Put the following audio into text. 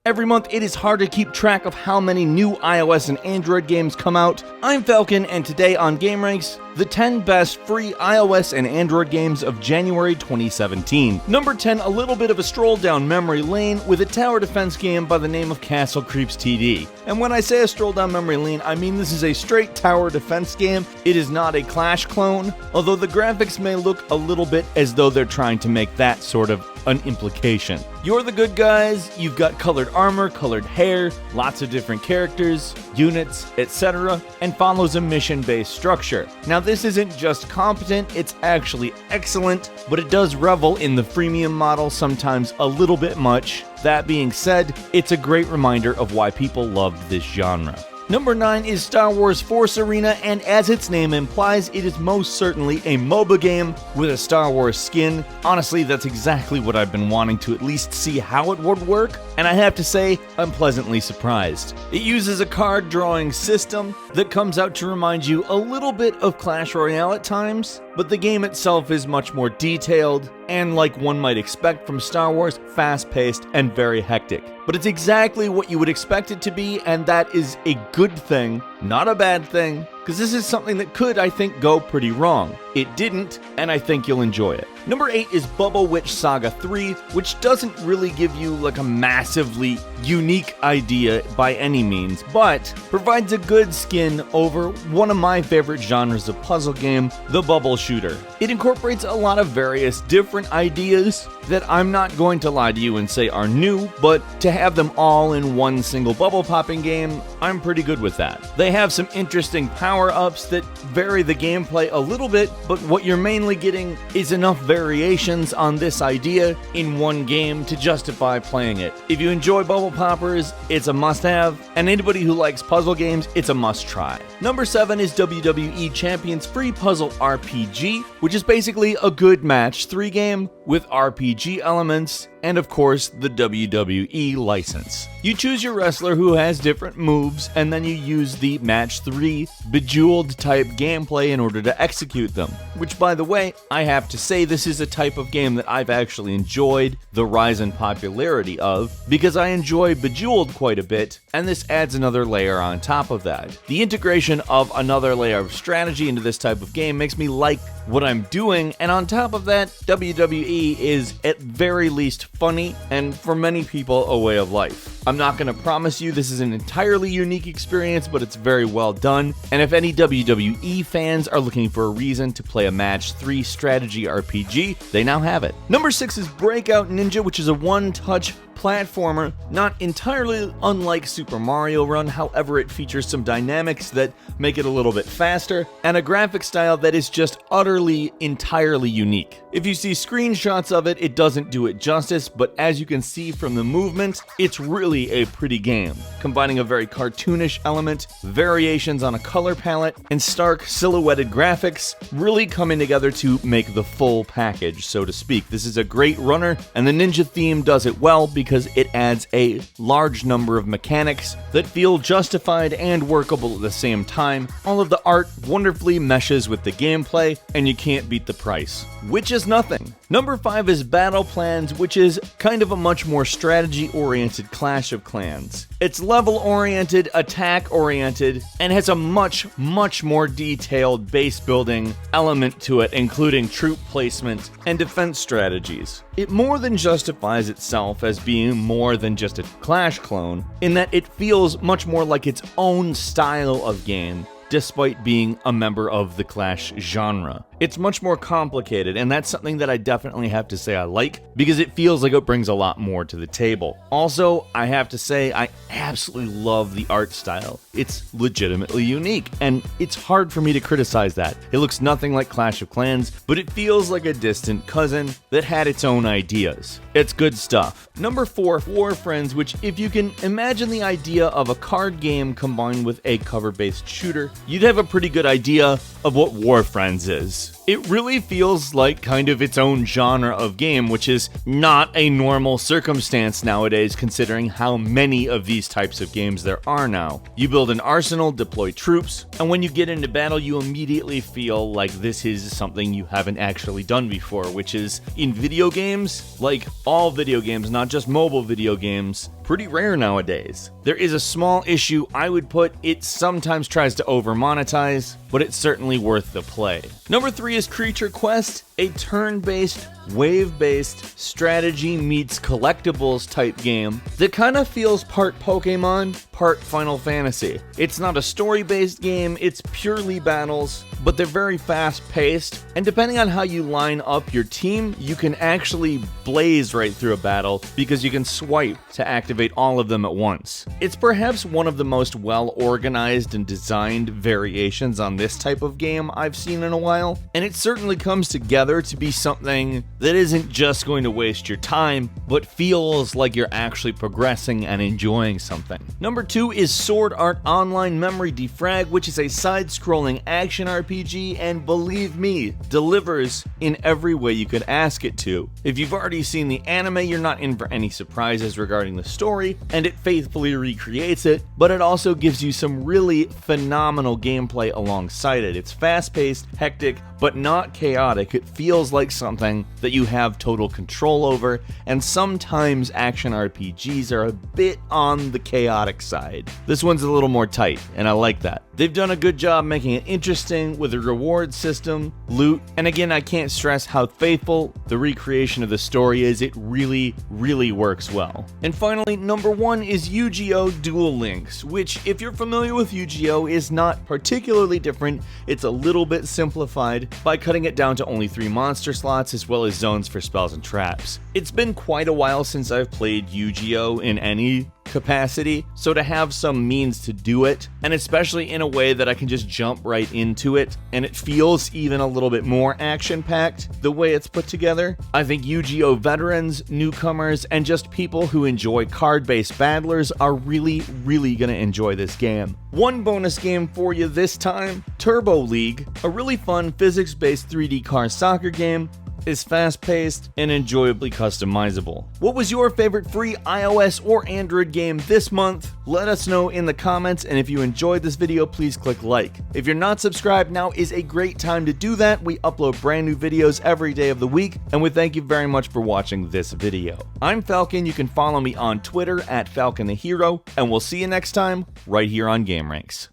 Every month, it is hard to keep track of how many new iOS and Android games come out. I'm Falcon, and today on GameRanks, the 10 best free iOS and Android games of January 2017. Number 10, a little bit of a stroll down memory lane with a tower defense game by the name of Castle Creeps TD. And when I say a stroll down memory lane, I mean this is a straight tower defense game. It is not a Clash clone, although the graphics may look a little bit as though they're trying to make that sort of an implication. You're the good guys, you've got colored armor, colored hair, lots of different characters, units, etc., and follows a mission-based structure. Now this isn't just competent, it's actually excellent, but it does revel in the freemium model sometimes a little bit much. That being said, it's a great reminder of why people loved this genre. Number 9 is Star Wars Force Arena, and as its name implies, it is most certainly a MOBA game with a Star Wars skin. Honestly, that's exactly what I've been wanting to at least see how it would work, and I have to say, I'm pleasantly surprised. It uses a card drawing system that comes out to remind you a little bit of Clash Royale at times, but the game itself is much more detailed, and like one might expect from Star Wars, fast-paced and very hectic. But it's exactly what you would expect it to be, and that is a good thing, not a bad thing, because this is something that could, I think, go pretty wrong. It didn't, and I think you'll enjoy it. Number 8 is Bubble Witch Saga 3, which doesn't really give you like a massively unique idea by any means, but provides a good skin over one of my favorite genres of puzzle game, the bubble shooter. It incorporates a lot of various different ideas that I'm not going to lie to you and say are new, but to have them all in one single bubble popping game, I'm pretty good with that. They have some interesting power-ups that vary the gameplay a little bit, but what you're mainly getting is enough variations on this idea in one game to justify playing it. If you enjoy bubble poppers, it's a must-have, and anybody who likes puzzle games, it's a must-try. Number 7 is WWE Champions free puzzle RPG, which is basically a good match 3 game with RPG elements, and of course the WWE license. You choose your wrestler who has different moves, and then you use the match 3 Bejeweled type gameplay in order to execute them. Which, by the way, I have to say this is a type of game that I've actually enjoyed the rise in popularity of, because I enjoy Bejeweled quite a bit, and this adds another layer on top of that. The integration of another layer of strategy into this type of game makes me like what I'm doing, and on top of that, WWE is at very least funny, and for many people, a way of life. I'm not going to promise you this is an entirely unique experience, but it's very well done, and if any WWE fans are looking for a reason to play a match 3 strategy RPG, they now have it. Number 6 is Breakout Ninja, which is a one-touch platformer, not entirely unlike Super Mario Run, however it features some dynamics that make it a little bit faster, and a graphic style that is just utterly, entirely unique. If you see screenshots of it, it doesn't do it justice, but as you can see from the movement, it's really a pretty game, combining a very cartoonish element, variations on a color palette, and stark silhouetted graphics, really coming together to make the full package, so to speak. This is a great runner, and the ninja theme does it well because it adds a large number of mechanics that feel justified and workable at the same time. All of the art wonderfully meshes with the gameplay, and you can't beat the price, which is nothing. Number 5 is Battleplans, which is kind of a much more strategy-oriented Clash of Clans. It's level-oriented, attack-oriented, and has a much more detailed base-building element to it, including troop placement and defense strategies. It more than justifies itself as being more than just a Clash clone, in that it feels much more like its own style of game, despite being a member of the Clash genre. It's much more complicated, and that's something that I definitely have to say I like, because it feels like it brings a lot more to the table. Also, I have to say I absolutely love the art style. It's legitimately unique, and it's hard for me to criticize that. It looks nothing like Clash of Clans, but it feels like a distant cousin that had its own ideas. It's good stuff. Number 4, WarFriends, which, if you can imagine the idea of a card game combined with a cover-based shooter, you'd have a pretty good idea of what WarFriends is. It really feels like kind of its own genre of game, which is not a normal circumstance nowadays considering how many of these types of games there are now. You build an arsenal, deploy troops, and when you get into battle you immediately feel like this is something you haven't actually done before, which is, in video games, like all video games, not just mobile video games, pretty rare nowadays. There is a small issue I would put: it sometimes tries to over-monetize, but it's certainly worth the play. Number 3 is Creature Quest, a turn-based, wave-based strategy meets collectibles type game that kind of feels part Pokemon, part Final Fantasy. It's not a story-based game, it's purely battles, but they're very fast-paced, and depending on how you line up your team, you can actually blaze right through a battle because you can swipe to activate all of them at once. It's perhaps one of the most well-organized and designed variations on this type of game I've seen in a while, and it certainly comes together to be something that isn't just going to waste your time, but feels like you're actually progressing and enjoying something. Number 2 is Sword Art Online Memory Defrag, which is a side-scrolling action RPG, and believe me, delivers in every way you could ask it to. If you've already seen the anime, you're not in for any surprises regarding the story, and it faithfully recreates it, but it also gives you some really phenomenal gameplay alongside it. It's fast-paced, hectic, but not chaotic. It feels like something that you have total control over, and sometimes action RPGs are a bit on the chaotic side. This one's a little more tight, and I like that. They've done a good job making it interesting with a reward system, loot, and again, I can't stress how faithful the recreation of the story is. It really, really works well. And finally, number 1 is Yugioh Duel Links, which, if you're familiar with Yugioh, is not particularly different. It's a little bit simplified by cutting it down to only 3 monster slots as well as zones for spells and traps. It's been quite a while since I've played Yugioh in any capacity, so to have some means to do it, and especially in a way that I can just jump right into it, and it feels even a little bit more action-packed the way it's put together, I think Yugioh veterans, newcomers, and just people who enjoy card-based battlers are really, really gonna enjoy this game. One bonus game for you this time, Turbo League, a really fun physics-based 3D car soccer game, is fast-paced and enjoyably customizable. What was your favorite free iOS or Android game this month? Let us know in the comments, and if you enjoyed this video, please click like. If you're not subscribed, now is a great time to do that. We upload brand new videos every day of the week, and we thank you very much for watching this video. I'm Falcon. You can follow me on Twitter at Falcon the Hero, and we'll see you next time right here on GameRanks.